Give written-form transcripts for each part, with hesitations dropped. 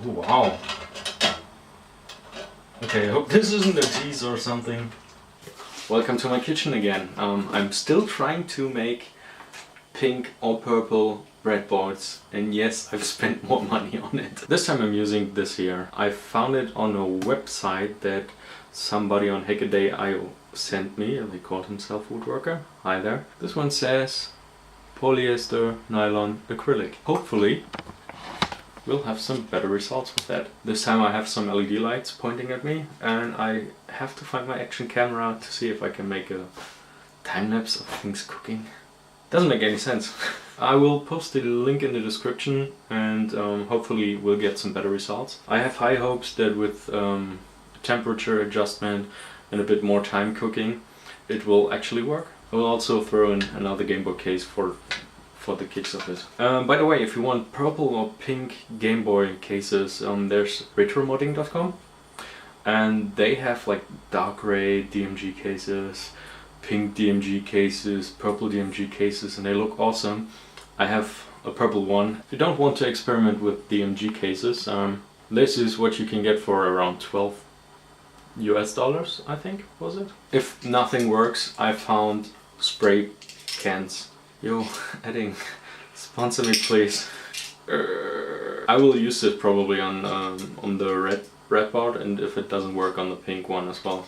Oh, wow. Okay, I hope this isn't a tease or something. Welcome to my kitchen again. I'm still trying to make pink or purple breadboards, and yes, I've spent more money on it. This time I'm using this here. I found it on a website that somebody on Hackaday.io sent me. He called himself Woodworker. Hi there. This one says polyester, nylon, acrylic. Hopefully we'll have some better results with that. This time I have some LED lights pointing at me, and I have to find my action camera to see if I can make a time-lapse of things cooking. Doesn't make any sense. I will post the link in the description, and hopefully we'll get some better results. I have high hopes that with temperature adjustment and a bit more time cooking, it will actually work. I will also throw in another Game Boy case for the kicks of it. By the way, if you want purple or pink Game Boy cases, there's retromodding.com, and they have like dark gray DMG cases, pink DMG cases, purple DMG cases, and they look awesome. I have a purple one. If you don't want to experiment with DMG cases, this is what you can get for around $12 US, I think, was it? If nothing works, I found spray cans. Yo, Edding, sponsor me please. I will use it probably on the red breadboard, and if it doesn't work, on the pink one as well.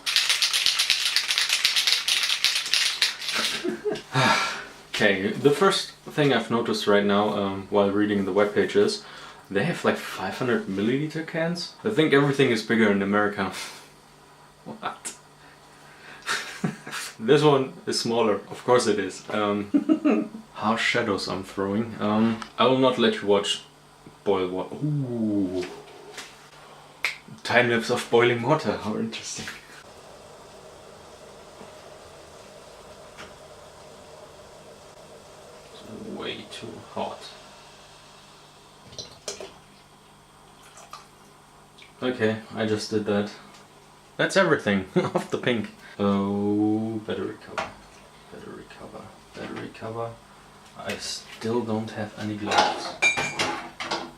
Okay, the first thing I've noticed right now while reading the web pages, they have like 500 milliliter cans. I think everything is bigger in America. What? This one is smaller, of course it is. Harsh shadows I'm throwing. I will not let you watch boil water. Ooh. Time lapse of boiling water, how interesting. It's way too hot. Okay, I just did that. That's everything off the pink. Oh, battery cover, battery cover, battery cover. I still don't have any gloves.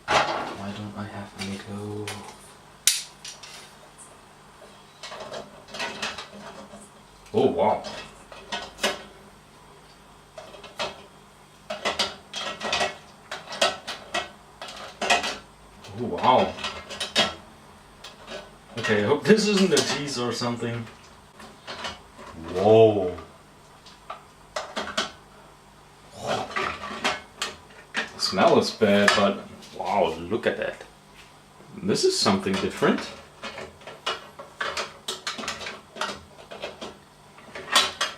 Why don't I have any gloves? Oh wow. Oh wow. Okay, I hope this isn't a tease or something. Whoa. The smell is bad, but wow, look at that. This is something different.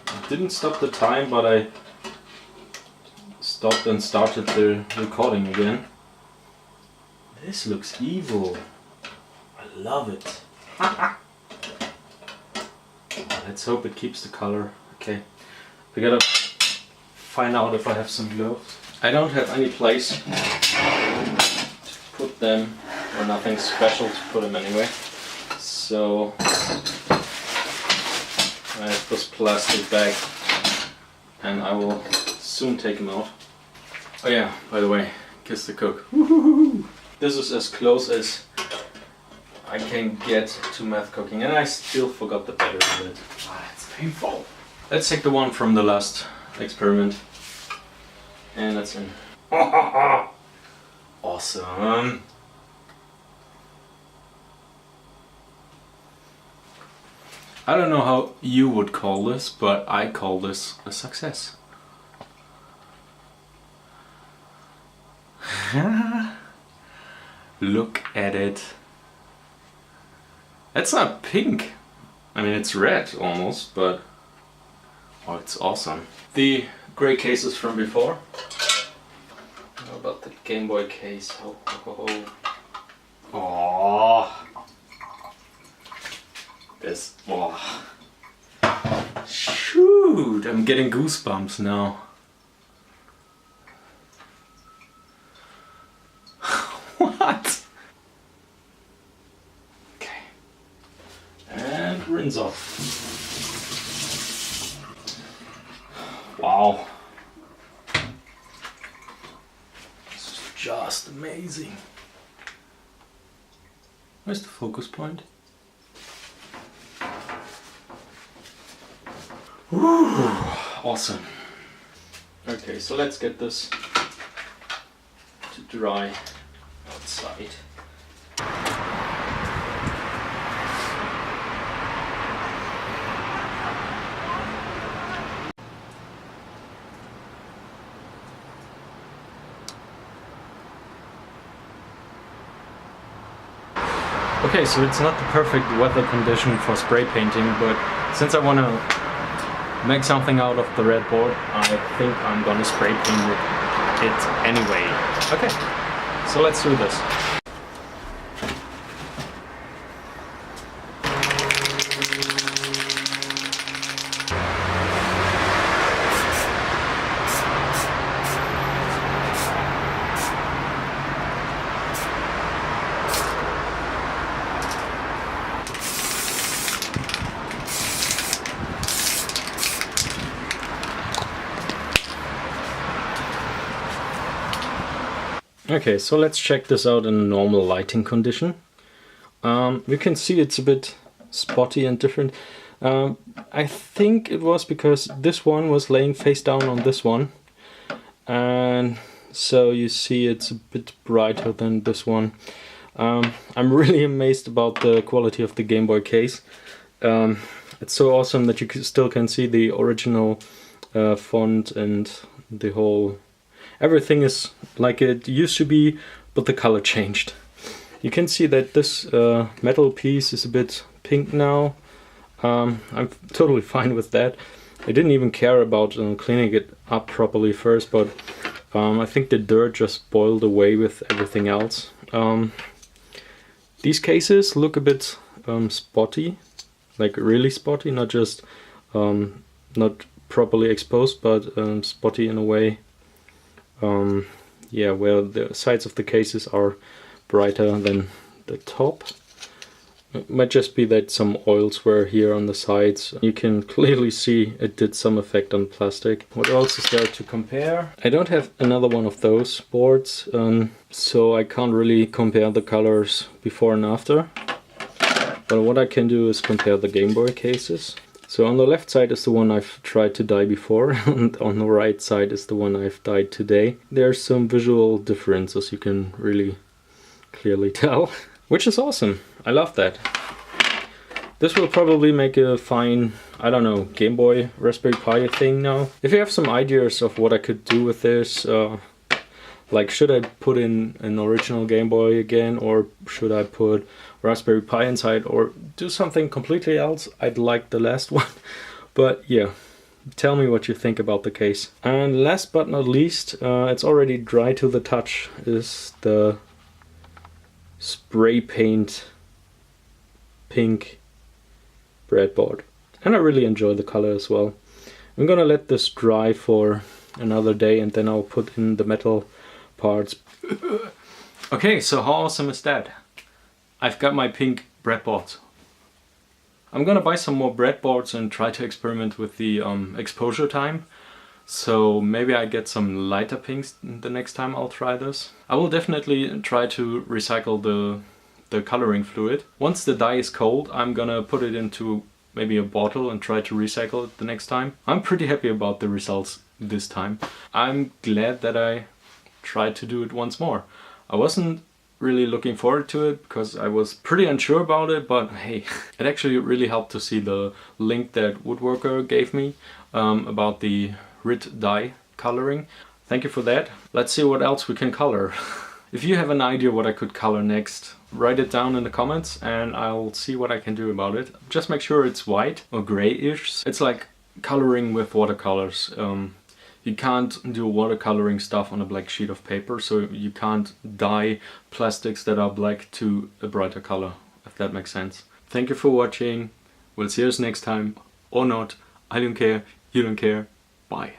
I didn't stop the time, but I stopped and started the recording again. This looks evil. I love it. Let's hope it keeps the color. Okay, we gotta find out if I have some gloves. I don't have any place to put them, or nothing special to put them anyway. So I have this plastic bag, and I will soon take them out. Oh yeah, by the way, kiss the cook. Woo-hoo-hoo. This is as close as I can get to meth cooking, and I still forgot the battery of it. Ah, it's painful. Let's take the one from the last experiment, and that's in. Awesome. I don't know how you would call this, but I call this a success. Look at it. It's not pink. I mean, it's red almost, but oh, it's awesome. The gray cases from before. How about the Game Boy case? Oh. This. Oh. Shoot! I'm getting goosebumps now. What? Rinse off. Wow. This is just amazing. Where's the focus point? Woo, awesome. Okay, so let's get this to dry outside. Okay, so it's not the perfect weather condition for spray painting, but since I want to make something out of the breadboard, I think I'm gonna spray paint it anyway. Okay, so let's do this. Okay, so let's check this out in a normal lighting condition. You can see it's a bit spotty and different. I think it was because this one was laying face down on this one, and so you see it's a bit brighter than this one. I'm really amazed about the quality of the Game Boy case. It's so awesome that you still can see the original font and the whole... Everything is like it used to be, but the color changed. You can see that this metal piece is a bit pink now. I'm totally fine with that. I didn't even care about cleaning it up properly first, but I think the dirt just boiled away with everything else. These cases look a bit spotty, like really spotty, not just not properly exposed, but spotty in a way. Yeah, where the sides of the cases are brighter than the top. It might just be that some oils were here on the sides. You can clearly see it did some effect on plastic. What else is there to compare? I don't have another one of those boards, so I can't really compare the colors before and after. But what I can do is compare the Game Boy cases. So on the left side is the one I've tried to dye before, and on the right side is the one I've dyed today. There's some visual differences you can really clearly tell, which is awesome. I love that. This will probably make a fine, I don't know, Game Boy, Raspberry Pi thing now. If you have some ideas of what I could do with this, like should I put in an original Game Boy again, or should I put Raspberry Pi inside, or do something completely else? I'd like the last one. But yeah, tell me what you think about the case. And last but not least, it's already dry to the touch, is the spray paint pink breadboard. And I really enjoy the color as well. I'm gonna let this dry for another day, and then I'll put in the metal parts. Okay, so how awesome is that? I've got my pink breadboard. I'm gonna buy some more breadboards and try to experiment with the exposure time. So maybe I get some lighter pinks the next time I'll try this. I will definitely try to recycle the coloring fluid. Once the dye is cold, I'm gonna put it into maybe a bottle and try to recycle it the next time. I'm pretty happy about the results this time. I'm glad that I tried to do it once more. I wasn't really looking forward to it because I was pretty unsure about it, but hey, it actually really helped to see the link that Woodworker gave me about the RIT dye coloring. Thank you for that. Let's see what else we can color. If you have an idea what I could color next, write it down in the comments and I'll see what I can do about it. Just make sure it's white or grayish. It's like coloring with watercolors. You can't do watercoloring stuff on a black sheet of paper, so you can't dye plastics that are black to a brighter color, if that makes sense. Thank you for watching. We'll see us next time. Or not. I don't care. You don't care. Bye.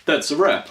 That's a wrap.